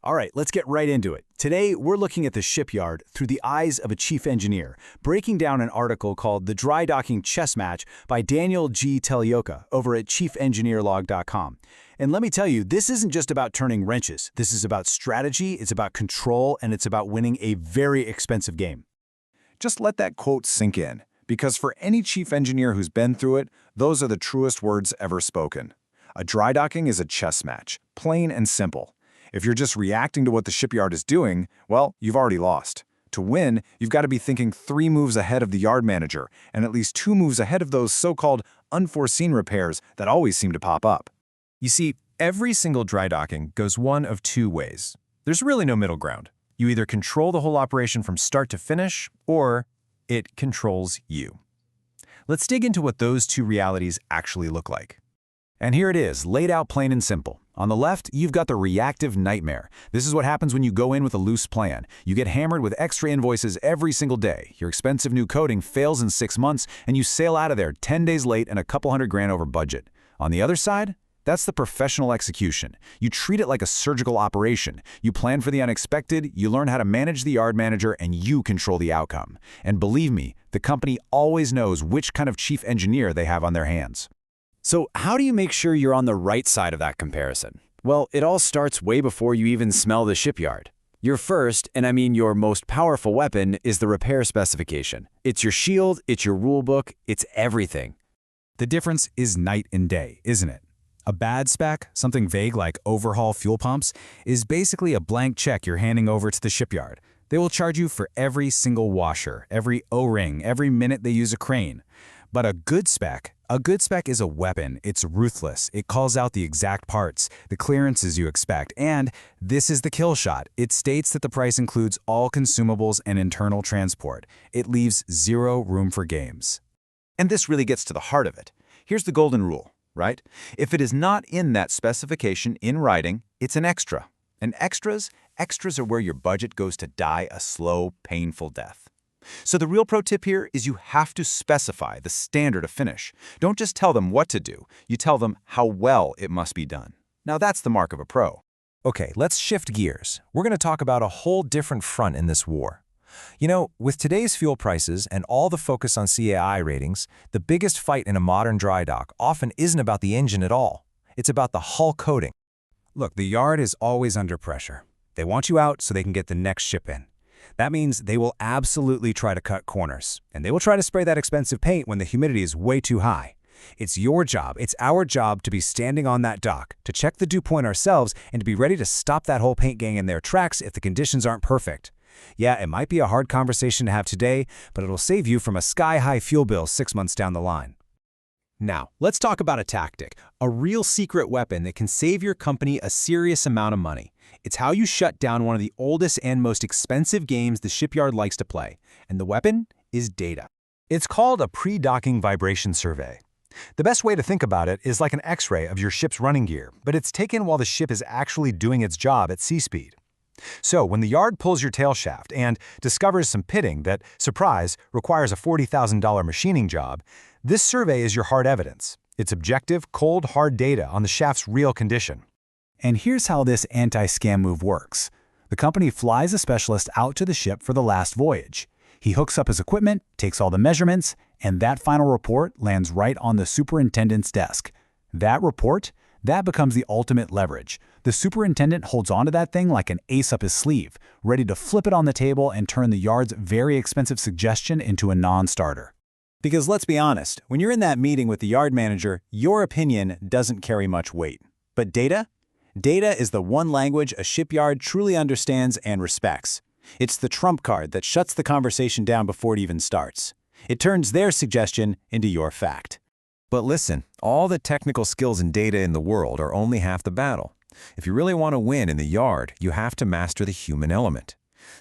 All right, let's get right into it. Today, we're looking at the shipyard through the eyes of a chief engineer, breaking down an article called The Dry Docking Chess Match by Daniel G. Telioka over at chiefengineerlog.com. And let me tell you, this isn't just about turning wrenches. This is about strategy, it's about control, and it's about winning a very expensive game. Just let that quote sink in, because for any chief engineer who's been through it, those are the truest words ever spoken. A dry docking is a chess match, plain and simple. If you're just reacting to what the shipyard is doing, well, you've already lost. To win, you've got to be thinking 3 moves ahead of the yard manager, and at least 2 moves ahead of those so-called unforeseen repairs that always seem to pop up. You see, every single dry docking goes one of 2 ways. There's really no middle ground. You either control the whole operation from start to finish, or it controls you. Let's dig into what those 2 realities actually look like. And here it is, laid out plain and simple. On the left, you've got the reactive nightmare. This is what happens when you go in with a loose plan. You get hammered with extra invoices every single day. Your expensive new coating fails in 6 months, and you sail out of there 10 days late and a couple $100,000 over budget. On the other side, that's the professional execution. You treat it like a surgical operation. You plan for the unexpected, you learn how to manage the yard manager, and you control the outcome. And believe me, the company always knows which kind of chief engineer they have on their hands. So how do you make sure you're on the right side of that comparison? Well, it all starts way before you even smell the shipyard. Your first, and I mean your most powerful weapon, is the repair specification. It's your shield, it's your rule book, it's everything. The difference is night and day, isn't it? A bad spec, something vague like overhaul fuel pumps, is basically a blank check you're handing over to the shipyard. They will charge you for every single washer, every O-ring, every minute they use a crane. But a good spec is a weapon. It's ruthless. It calls out the exact parts, the clearances you expect, and this is the kill shot. It states that the price includes all consumables and internal transport. It leaves 0 room for games. And this really gets to the heart of it. Here's the golden rule, right? If it is not in that specification in writing, it's an extra. And extras are where your budget goes to die a slow, painful death. So the real pro tip here is you have to specify the standard of finish. Don't just tell them what to do, you tell them how well it must be done. Now that's the mark of a pro. Okay, let's shift gears. We're going to talk about a whole different front in this war. You know, with today's fuel prices and all the focus on CAI ratings, the biggest fight in a modern dry dock often isn't about the engine at all. It's about the hull coating. Look, the yard is always under pressure. They want you out so they can get the next ship in. That means they will absolutely try to cut corners, and they will try to spray that expensive paint when the humidity is way too high. It's your job, it's our job to be standing on that dock, to check the dew point ourselves, and to be ready to stop that whole paint gang in their tracks if the conditions aren't perfect. Yeah, it might be a hard conversation to have today, but it'll save you from a sky-high fuel bill 6 months down the line. Now, let's talk about a tactic, a real secret weapon that can save your company a serious amount of money. It's how you shut down one of the oldest and most expensive games the shipyard likes to play, and the weapon is data. It's called a pre-docking vibration survey. The best way to think about it is like an X-ray of your ship's running gear, but it's taken while the ship is actually doing its job at sea speed. So when the yard pulls your tail shaft and discovers some pitting that, surprise, requires a $40,000 machining job, this survey is your hard evidence. It's objective, cold, hard data on the shaft's real condition. And here's how this anti-scam move works. The company flies a specialist out to the ship for the last voyage. He hooks up his equipment, takes all the measurements, and that final report lands right on the superintendent's desk. That report, that becomes the ultimate leverage. The superintendent holds onto that thing like an ace up his sleeve, ready to flip it on the table and turn the yard's very expensive suggestion into a non-starter. Because let's be honest, when you're in that meeting with the yard manager, your opinion doesn't carry much weight. But data? Data is the one language a shipyard truly understands and respects. It's the trump card that shuts the conversation down before it even starts. It turns their suggestion into your fact. But listen, all the technical skills and data in the world are only half the battle. If you really want to win in the yard, you have to master the human element.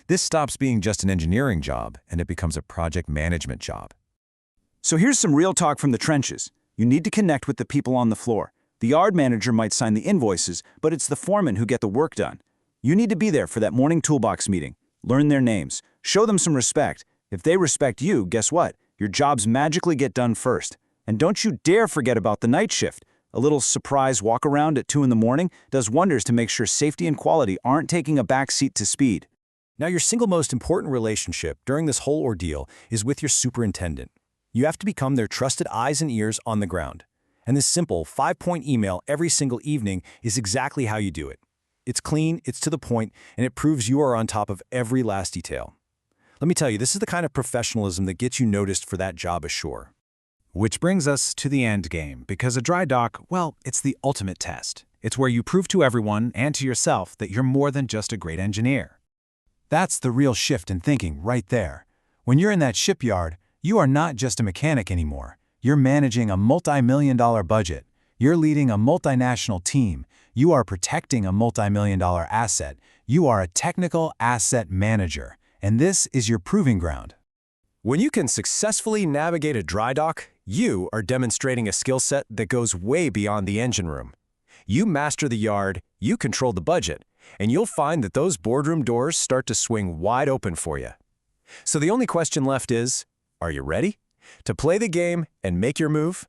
This stops being just an engineering job, and it becomes a project management job. So here's some real talk from the trenches. You need to connect with the people on the floor. The yard manager might sign the invoices, but it's the foremen who get the work done. You need to be there for that morning toolbox meeting. Learn their names. Show them some respect. If they respect you, guess what? Your jobs magically get done first. And don't you dare forget about the night shift. A little surprise walk-around at 2 in the morning does wonders to make sure safety and quality aren't taking a back seat to speed. Now, your single most important relationship during this whole ordeal is with your superintendent. You have to become their trusted eyes and ears on the ground. And this simple 5-point email every single evening is exactly how you do it. It's clean, it's to the point, and it proves you are on top of every last detail. Let me tell you, this is the kind of professionalism that gets you noticed for that job ashore. Which brings us to the end game, because a dry dock, well, it's the ultimate test. It's where you prove to everyone and to yourself that you're more than just a great engineer. That's the real shift in thinking right there. When you're in that shipyard, you are not just a mechanic anymore. You're managing a multi-million-dollar budget. You're leading a multinational team. You are protecting a multi-million-dollar asset. You are a technical asset manager. And this is your proving ground. When you can successfully navigate a dry dock, you are demonstrating a skill set that goes way beyond the engine room. You master the yard, you control the budget, and you'll find that those boardroom doors start to swing wide open for you. So the only question left is, are you ready? To play the game and make your move?